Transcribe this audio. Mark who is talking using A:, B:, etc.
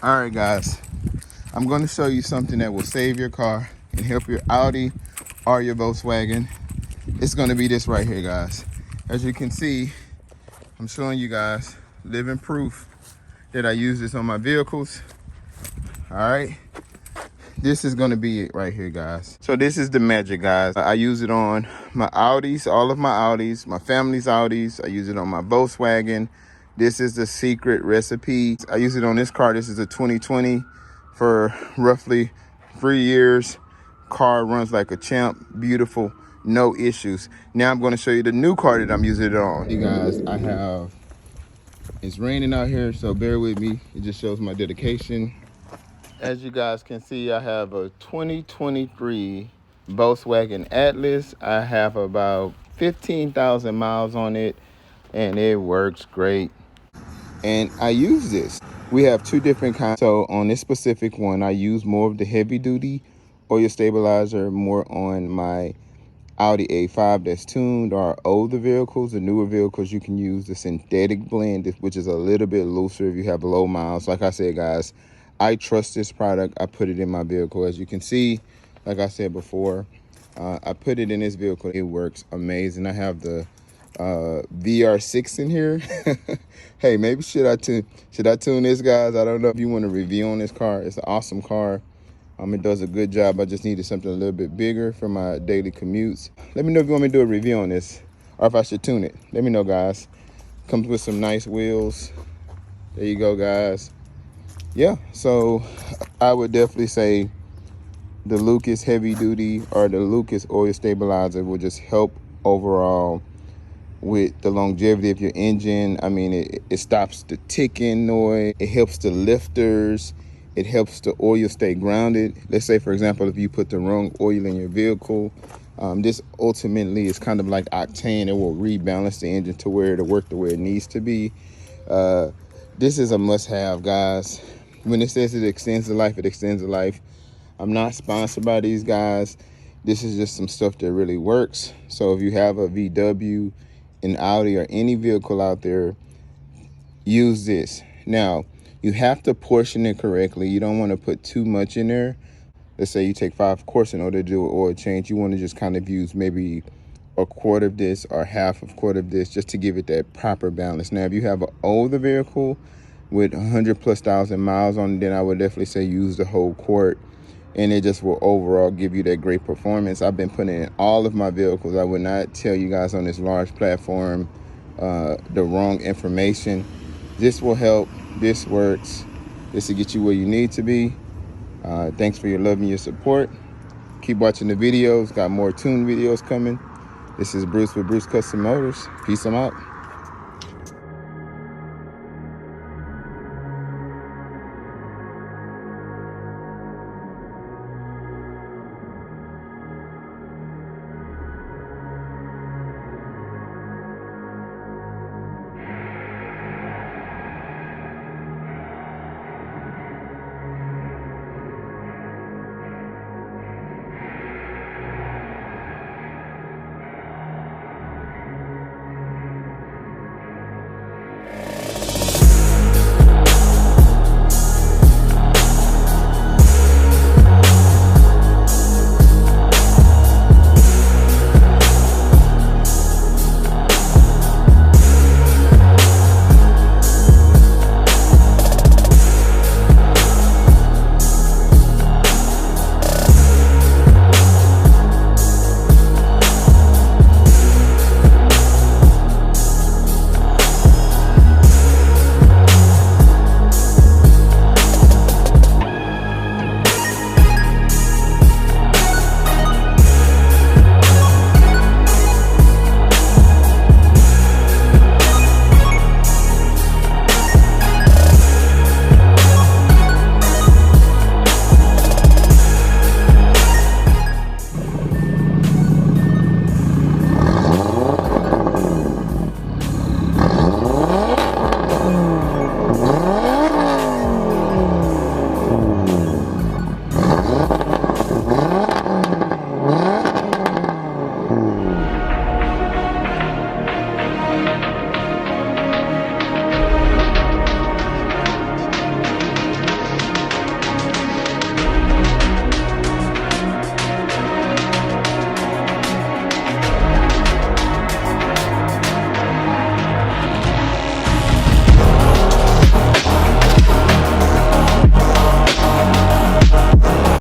A: All right, guys, I'm going to show you something that will save your car and help your Audi or your Volkswagen. It's going to be this right here, guys. As you can see, I'm showing you guys living proof that I use this on my vehicles. All right, this is going to be it right here, guys. So this is the magic, guys. I use it on my Audis, all of my Audis, my family's Audis. I use it on my Volkswagen. This is the secret recipe. I use it on this car. This is a 2020 for roughly 3 years. Car runs like a champ, beautiful, no issues. Now I'm going to show you the new car that I'm using it on. Hey guys, it's raining out here, so bear with me. It just shows my dedication. As you guys can see, I have a 2023 Volkswagen Atlas. I have about 15,000 miles on it, and it works great. And I use this. We have two different kinds. So on this specific one, I use more of the heavy duty oil stabilizer, more on my Audi A5 that's tuned, or older vehicles. The newer vehicles, you can use the synthetic blend, which is a little bit looser if you have low miles. Like I said, guys, I trust this product. I put it in my vehicle. As you can see, like I said before, I put it in this vehicle. It works amazing. I have the VR6 in here. Hey, maybe should I tune this, guys? I don't know if you want a review on this car. It's an awesome car. It does a good job. I just needed something a little bit bigger for my daily commutes. Let me know if you want me to do a review on this, or if I should tune it. Let me know, guys. Comes with some nice wheels. There you go, guys. Yeah, so I would definitely say the Lucas heavy duty or the Lucas oil stabilizer will just help overall with the longevity of your engine. I mean, it stops the ticking noise. It helps the lifters. It helps the oil stay grounded. Let's say, for example, if you put the wrong oil in your vehicle, this ultimately is kind of like octane. It will rebalance the engine to where it'll work the way it needs to be. This is a must-have, guys. When it says it extends the life, it extends the life. I'm not sponsored by these guys. This is just some stuff that really works. So if you have a VW, an Audi, or any vehicle out there, use this. Now, you have to portion it correctly. You don't want to put too much in there. Let's say you take 5 quarts in order to do an oil change. You want to just kind of use maybe a quart of this or half a quart of this, just to give it that proper balance. Now, if you have an older vehicle with 100,000+ miles on it, then I would definitely say use the whole quart, and it just will overall give you that great performance. I've been putting it in all of my vehicles. I would not tell you guys on this large platform the wrong information. This will help. This works. This will get you where you need to be. Thanks for your love and your support. Keep watching the videos. Got more tuned videos coming. This is Bruce with Bruce Custom Motors. Peace. I'm out.